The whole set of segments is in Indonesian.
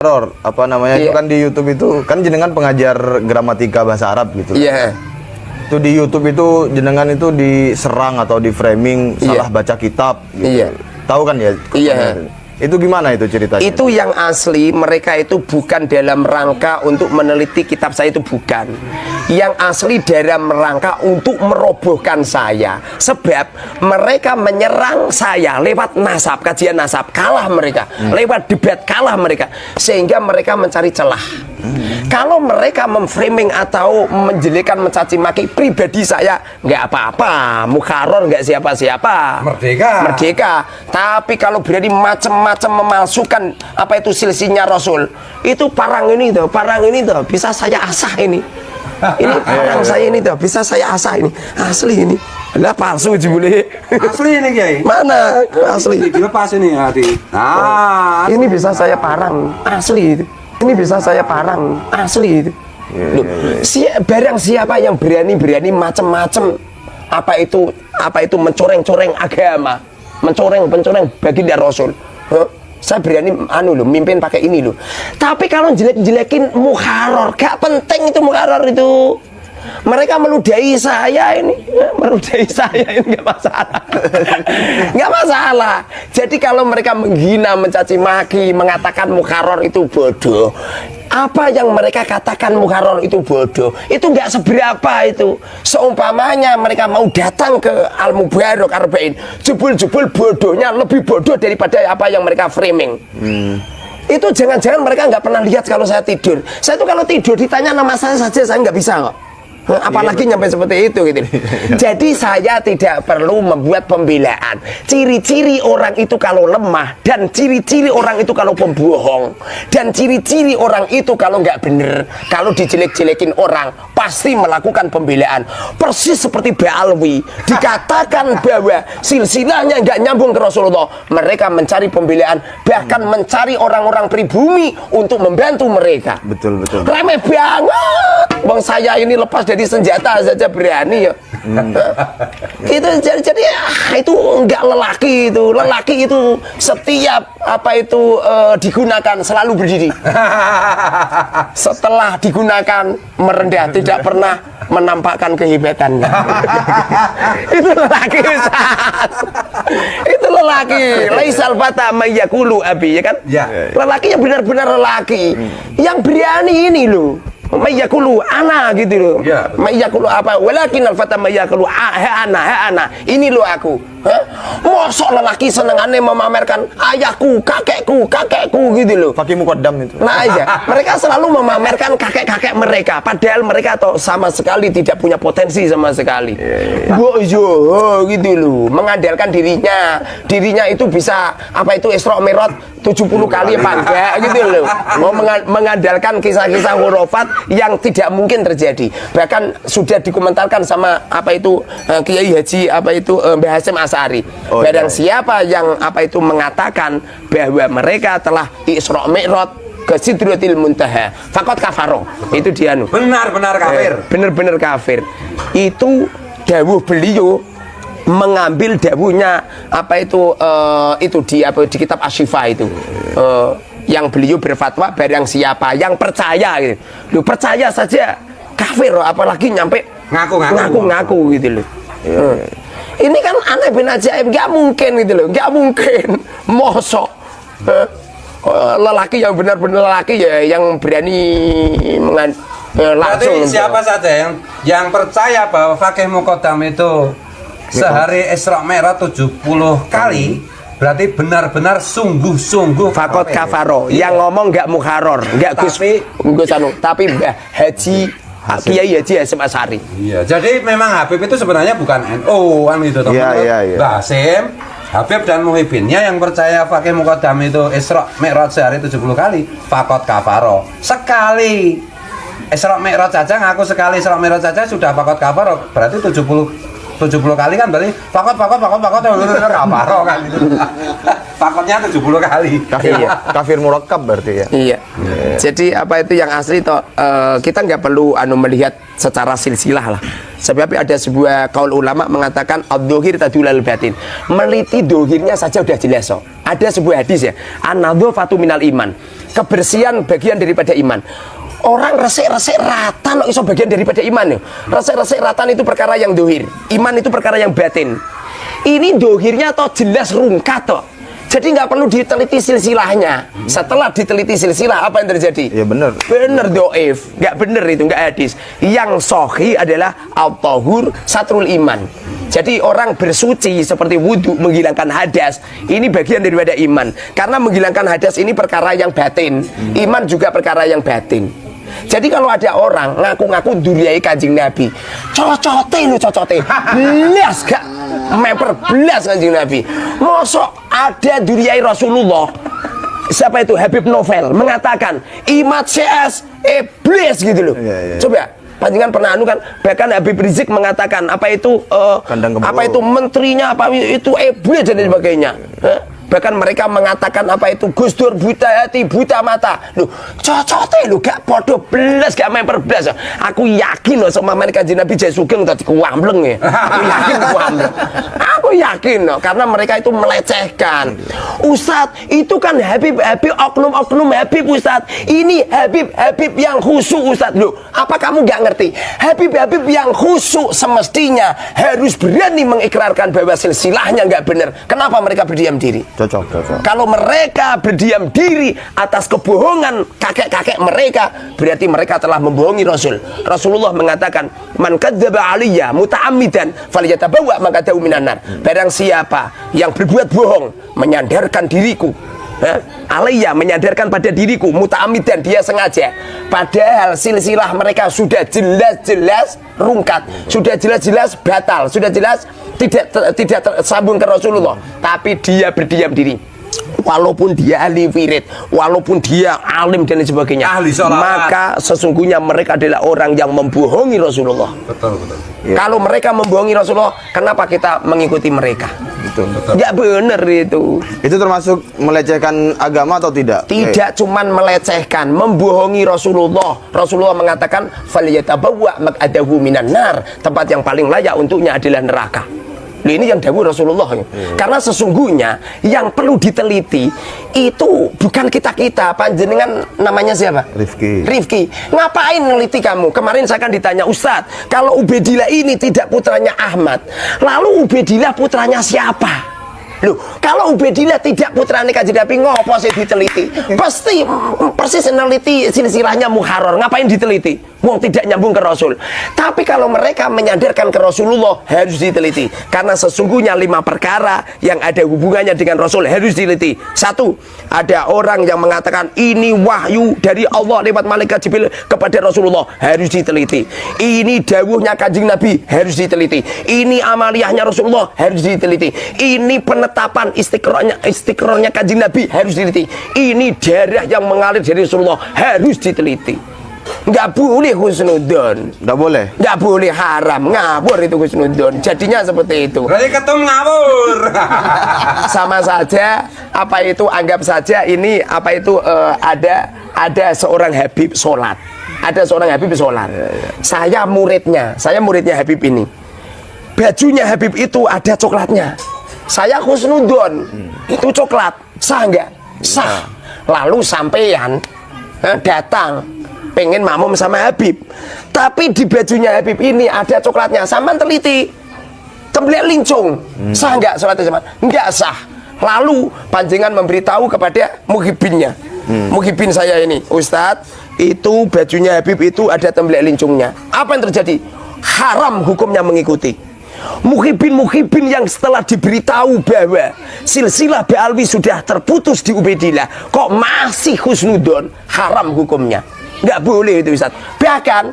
Ror, apa namanya itu kan di YouTube itu kan jenengan pengajar gramatika bahasa Arab gitu. Iya. Itu di YouTube itu jenengan itu diserang atau di framing salah baca kitab gitu. Iya. Tahu kan ya? Iya. Itu gimana itu ceritanya? Itu yang asli, mereka itu bukan dalam rangka untuk meneliti kitab saya, itu bukan. Yang asli dalam rangka untuk merobohkan saya. Sebab mereka menyerang saya lewat nasab, kajian nasab, kalah mereka. Lewat debat, kalah mereka. Sehingga mereka mencari celah. Kalau mereka memframing atau menjelekan, mencaci maki pribadi saya, nggak apa-apa, mukharor nggak siapa-siapa, merdeka. Tapi kalau berani macam-macam memalsukan apa itu silsilahnya Rasul, itu parang ini tuh bisa saya asah ini. Ini parang saya ini tuh bisa saya asah ini, asli ini. Lah palsu jebule. Asli ini Kiai. Mana asli? Dilepas ini hati. Nah, ini bisa saya parang asli itu. Ini bisa saya parang asli itu. Loh, barang siapa yang berani macam-macam apa itu mencoreng-coreng agama, mencoreng baginda Rasul. Saya berani mimpin pakai ini loh. Tapi kalau jelek-jelekin mukharor, gak penting itu mukharor itu. Mereka meludahi saya ini nggak masalah. Nggak masalah. Jadi kalau mereka menghina, mencaci maki, mengatakan mukharor itu bodoh, apa yang mereka katakan mukharor itu bodoh, itu nggak seberapa itu. Seumpamanya mereka mau datang ke Al-Mubarak Arba'in, jebul-jebul bodohnya lebih bodoh daripada apa yang mereka framing. Itu jangan-jangan mereka nggak pernah lihat kalau saya tidur. Saya tuh kalau tidur ditanya nama saya saja saya nggak bisa kok. Apalagi nyampe seperti itu gitu. Jadi saya tidak perlu membuat pembelaan. Ciri-ciri orang itu kalau lemah, dan ciri-ciri orang itu kalau pembohong, dan ciri-ciri orang itu kalau nggak bener, kalau dijelek-jelekin orang pasti melakukan pembelaan. Persis seperti Ba'alwi, dikatakan bahwa silsilahnya nggak nyambung ke Rasulullah, mereka mencari pembelaan, bahkan mencari orang-orang pribumi untuk membantu mereka. Betul. Remeh banget. Bang saya ini lepas dari senjata saja berani ya. Itu jadi itu enggak lelaki itu. Lelaki itu setiap apa itu digunakan selalu berdiri. Setelah digunakan merendah, tidak pernah menampakkan kehebatannya. Itu lelaki. Itu lelaki. Laisal fata mayyakulu abi, ya kan? Ya. Lelaki yang benar-benar lelaki. Yang berani ini loh. Mayyakulu ana gitu loh. Ya, mayyakulu apa? Walakin al-fata mayyakulu ana. Ini loh aku. Mosok lelaki senengannya memamerkan ayahku, kakekku gitu loh. Pakai mukaddam itu. Nah iya, mereka selalu memamerkan kakek-kakek mereka, padahal mereka sama sekali tidak punya potensi sama sekali. Gitu loh, mengandalkan dirinya itu bisa apa itu Isra Mi'raj 70 kali apa enggak gitu loh. Mau mengandalkan kisah-kisah khurafat yang tidak mungkin terjadi. Bahkan sudah dikomentarkan sama apa itu Kiai Haji apa itu Mbah Hasyim Asy'ari. Barang siapa yang apa itu mengatakan bahwa mereka telah Isra Mi'raj ke Sidratil Muntaha, faqad kafaro. Itu dia benar-benar kafir. Benar-benar kafir. Itu dawuh beliau mengambil dawuhnya apa itu di kitab Asy-Syifa itu. Yang beliau berfatwa barang siapa yang percaya gitu. Lu percaya saja kafir, apalagi nyampe ngaku gitu loh. Ini kan aneh bin ajaib, nggak mungkin gitu loh, nggak mungkin. Mosok lelaki yang benar-benar lelaki ya yang berani langsung. Berarti siapa saja yang percaya bahwa Fakih Muqaddam itu sehari Isra Mi'raj 70 kali, berarti benar-benar sungguh-sungguh faqad kafaro. Yang ngomong nggak mukharor, nggak Gus Anu, tapi Haji Kiai Haji Hasyim Asy'ari. Iya, jadi memang Habib itu sebenarnya bukan NU kan gitu teman-teman. Iya. Mbah Hasyim, Habib dan Muhyiddinnya yang percaya Fakih Muqaddam itu Isra Mi'raj sehari 70 kali, faqad kafaro. Sekali Isra Mi'raj saja ngaku sekali Isra Mi'raj saja sudah faqad kafaro, berarti 70 70 kali kan berarti fakot apa kan itu. Fakotnya 70 kali. Kafir murakkab berarti ya. Iya. Jadi apa itu yang asli toh kita nggak perlu melihat secara silsilah lah. Sebab ada sebuah kaul ulama mengatakan ad-dzuhir tadulal batin. Meliti dohirnya saja udah jelas so. Ada sebuah hadis ya, an-nadzafatu minal iman. Kebersihan bagian daripada iman. Orang resik-resik ratan iso bagian daripada iman ya. Resik-resik ratan itu perkara yang dohir. Iman itu perkara yang batin. Ini dohirnya toh jelas rungkat toh. Jadi nggak perlu diteliti silsilahnya. Setelah diteliti silsilah apa yang terjadi? Iya benar. Bener doif, nggak bener itu, nggak hadis. Yang sahih adalah at-tahur satrul iman. Jadi orang bersuci seperti wudhu menghilangkan hadas, ini bagian daripada iman. Karena menghilangkan hadas ini perkara yang batin, iman juga perkara yang batin. Jadi kalau ada orang ngaku-ngaku duriai Kanjeng Nabi, cocote lu cocote, belas gak memper belas Kanjeng Nabi. Mosok ada duriai Rasulullah. Siapa itu? Habib Novel mengatakan imat CS iblis gitu loh. Coba panjangan pernah kan, bahkan Habib Rizik mengatakan apa itu menterinya apa itu iblis dan sebagainya. Bahkan mereka mengatakan apa itu Gus Dur buta hati, buta mata. Loh, cocote lu gak podo belas, gak memper belas. Aku yakin loh sama mereka Nabi Jai Sugeng tadi kuambleng ya. Aku yakin kuambleng. Aku yakin loh, karena mereka itu melecehkan. Ustadz, itu kan Habib oknum Habib Ustadz. Ini Habib yang khusyuk Ustadz. Loh, apa kamu gak ngerti? Habib yang khusyuk semestinya harus berani mengikrarkan bahwa silsilahnya gak benar. Kenapa mereka berdiam diri? Cocok. Kalau mereka berdiam diri atas kebohongan kakek-kakek mereka, berarti mereka telah membohongi Rasul. Rasulullah mengatakan, "Man kadzdzaba 'alayya muta'ammidan falyatabawwa maq'adahu minan nar." Barang siapa yang berbuat bohong, menyandarkan diriku, alayya menyandarkan pada diriku, muta'ammidan dia sengaja. Padahal silsilah mereka sudah jelas-jelas rungkat, sudah jelas-jelas batal, sudah jelas tidak tersambung ke Rasulullah, tapi dia berdiam diri. Walaupun dia ahli wirid, walaupun dia alim dan sebagainya, ahli sholawat, maka sesungguhnya mereka adalah orang yang membohongi Rasulullah. Betul. Ya. Kalau mereka membohongi Rasulullah, kenapa kita mengikuti mereka? Betul. Ya benar itu. Itu termasuk melecehkan agama atau tidak? Tidak cuman melecehkan, membohongi Rasulullah. Rasulullah mengatakan falyatabawwa maq'adahu minan nar. Tempat yang paling layak untuknya adalah neraka. Ini yang dawuh Rasulullah. Karena sesungguhnya yang perlu diteliti itu bukan kita-kita. Panjenengan namanya siapa? Rifki. Ngapain neliti kamu? Kemarin saya kan ditanya, Ustadz, kalau Ubaidillah ini tidak putranya Ahmad, lalu Ubaidillah putranya siapa? Loh, kalau Ubaidillah tidak putranya Kanjeng Nabi, ngopo sih diteliti? Pasti persis neliti silsilahnya muharrar. Ngapain diteliti? Wong tidak nyambung ke Rasul. Tapi kalau mereka menyandarkan ke Rasulullah, harus diteliti. Karena sesungguhnya 5 perkara yang ada hubungannya dengan Rasul harus diteliti. 1, ada orang yang mengatakan ini wahyu dari Allah lewat malaikat Jibril kepada Rasulullah, harus diteliti. Ini dawuhnya Kanjeng Nabi, harus diteliti. Ini amaliyahnya Rasulullah, harus diteliti. Ini penetapan istiqrohnya Kanjeng Nabi, harus diteliti. Ini darah yang mengalir dari Rasulullah, harus diteliti. Nggak boleh husnudzon, nggak boleh, nggak boleh, haram, ngawur itu husnudzon. Jadinya seperti itu. Berarti ketum ngawur. Sama saja, apa itu, anggap saja ini apa itu ada seorang Habib sholat, ada seorang Habib sholat. Saya muridnya Habib ini. Bajunya Habib itu ada coklatnya. Saya husnudzon, itu coklat, sah nggak? Sah. Lalu sampean datang pengen makmum sama Habib, tapi di bajunya Habib ini ada coklatnya, sampean teliti, temblek lincung, sah nggak sholatnya sampean? Nggak sah. Lalu panjenengan memberitahu kepada muhibinnya, muhibin saya ini, Ustadz, itu bajunya Habib itu ada temblek lincungnya. Apa yang terjadi? Haram hukumnya mengikuti. Muhibin yang setelah diberitahu bahwa silsilah Ba'alwi sudah terputus di Ubaidillah, kok masih husnudzon, haram hukumnya. Nggak boleh itu Ustaz. Bahkan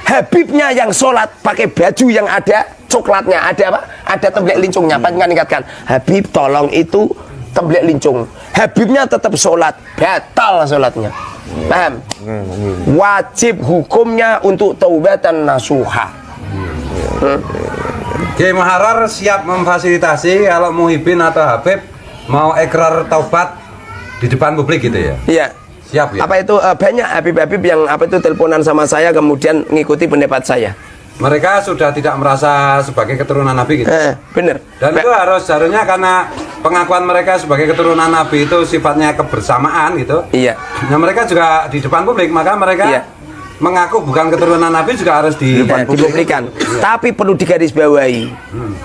Habibnya yang sholat pakai baju yang ada coklatnya, ada apa? Ada temblek lincungnya. Panjenengan ingatkan, Habib tolong itu temblek lincung. Habibnya tetap sholat, batal sholatnya. Paham? Wajib hukumnya untuk taubatan nasuha. Kiai Muharrar siap memfasilitasi kalau Muhyiddin atau Habib mau ikrar taubat di depan publik gitu ya. Iya. Siap ya. Apa itu banyak Habib-Habib yang apa itu teleponan sama saya kemudian ngikuti pendapat saya. Mereka sudah tidak merasa sebagai keturunan Nabi gitu. Bener. Dan itu harusnya karena pengakuan mereka sebagai keturunan Nabi itu sifatnya kebersamaan gitu. Iya. Nah mereka juga di depan publik, maka mereka Iya. mengaku bukan keturunan Nabi juga harus di depan publik. dipublikkan. Tapi perlu digarisbawahi,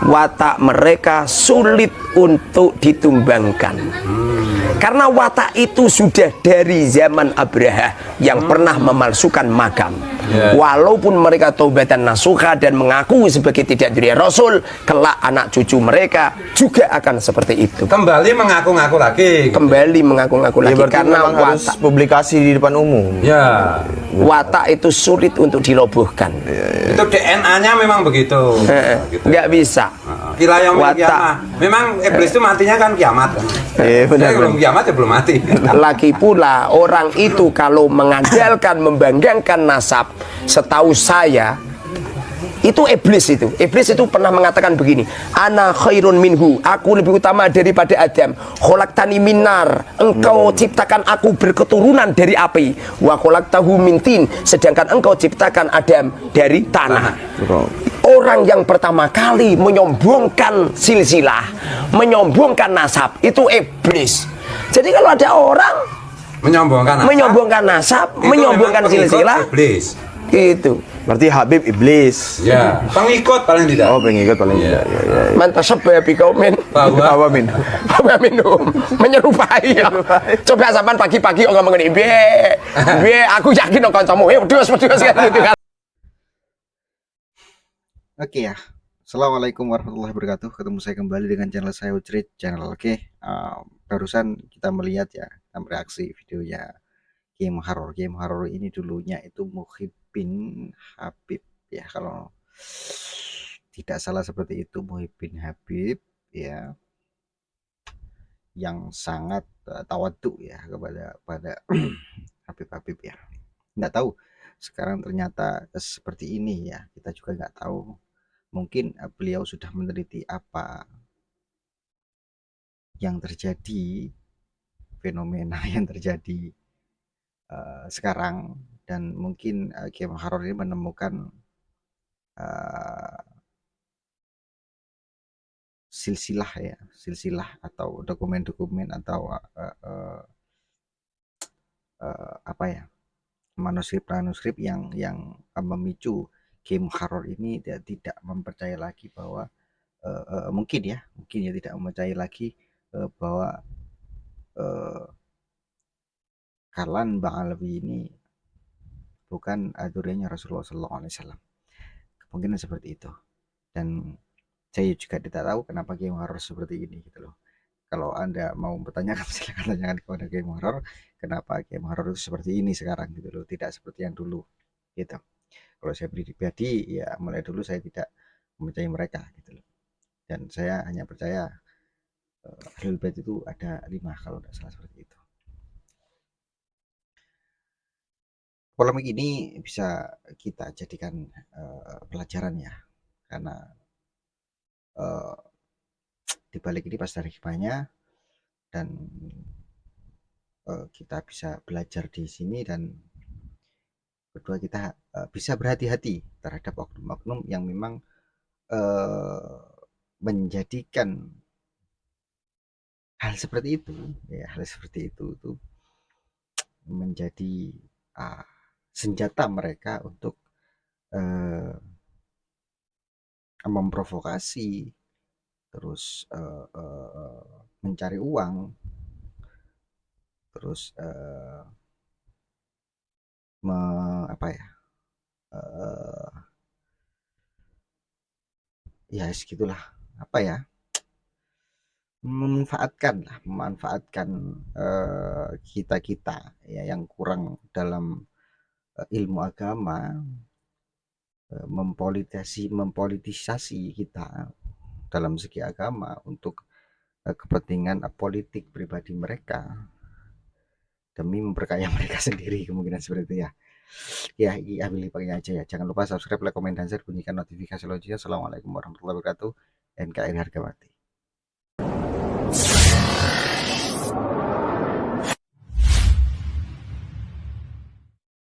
watak mereka sulit untuk ditumbangkan. Karena watak itu sudah dari zaman Abraha yang pernah memalsukan makam. Walaupun mereka taubatan nasuha dan mengaku sebagai tidak diri Rasul, kelak anak cucu mereka juga akan seperti itu. Kembali mengaku-ngaku lagi. Kembali mengaku-ngaku Ya, lagi berarti karena memang harus watak publikasi di depan umum. Ya. watak itu sulit untuk dirobohkan. Itu DNA-nya memang begitu. Gitu. Nggak bisa. Ila yaumil Watak. qiyamah. Memang iblis itu matinya kan kiamat. Iya, benar, Jadi belum kiamat ya belum mati. Lagi pula orang itu kalau mengandalkan membanggakan nasab, setahu saya itu iblis itu pernah mengatakan begini, ana khairun minhu, aku lebih utama daripada Adam, khalaqtani minar, engkau ciptakan aku berketurunan dari api, wa khalaqtahu min tin, sedangkan engkau ciptakan Adam dari tanah. Orang yang pertama kali menyombongkan silsilah, menyombongkan nasab itu iblis. Jadi kalau ada orang menyombongkan nasab, menyombongkan silsilah, iblis. itu Berarti Habib iblis. Ya, pengikut paling tidak. Oh, pengikut paling tidak. Ya, ya. mantasabba biqaumin Bahwa Amin. apa minum menyerupai ya. Coba sampean pagi-pagi ngomong ngene, be aku yakin kok kancamu wedhus kan gitu kan. Oke ya, Assalamualaikum warahmatullahi wabarakatuh. Ketemu saya kembali dengan channel saya Ujrit Channel. Oke, barusan kita melihat ya, kita bereaksi videonya Kiai Muharrar. Kiai Muharrar ini dulunya itu Muhyiddin Habib ya, kalau tidak salah seperti itu, Muhyiddin Habib ya, yang sangat tawadhu ya pada Habib-Habib ya. Nggak tahu sekarang ternyata seperti ini ya, kita juga nggak tahu. Mungkin beliau sudah meneliti apa yang terjadi, fenomena yang terjadi sekarang, dan mungkin Kiai Muharrar ini menemukan silsilah atau dokumen-dokumen atau apa ya, manuskrip yang memicu Kiai Muharrar ini tidak mempercayai lagi bahwa mungkin ya tidak mempercayai lagi bahwa Karlan Bang Alwi ini bukan duriannya Rasulullah SAW. Kemungkinan seperti itu. Dan saya juga tidak tahu kenapa Kiai Muharrar seperti ini gitu loh. Kalau Anda mau bertanyakan, silakan tanyakan kepada Kiai Muharrar, kenapa Kiai Muharrar itu seperti ini sekarang gitu loh, tidak seperti yang dulu gitu. Kalau saya pribadi ya, mulai dulu saya tidak mempercayai mereka gitu loh. Dan saya hanya percaya Ahlul Bait itu ada 5 kalau tidak salah seperti itu. Polemik ini bisa kita jadikan pelajaran ya, karena di balik ini pasti ada hikmahnya, dan kita bisa belajar di sini, dan kedua kita bisa berhati-hati terhadap oknum-oknum yang memang menjadikan hal seperti itu ya, itu menjadi senjata mereka untuk memprovokasi, terus mencari uang, terus ya segitulah, apa ya, memanfaatkan kita ya yang kurang dalam ilmu agama, mempolitisasi kita dalam segi agama untuk kepentingan politik pribadi mereka, demi memperkaya mereka sendiri, kemungkinan seperti itu ya. Ya, ini ambil pakainya aja ya. Jangan lupa subscribe, like, komen, dan share, bunyikan notifikasi loncengnya. Assalamualaikum warahmatullahi wabarakatuh. NKRI harga mati.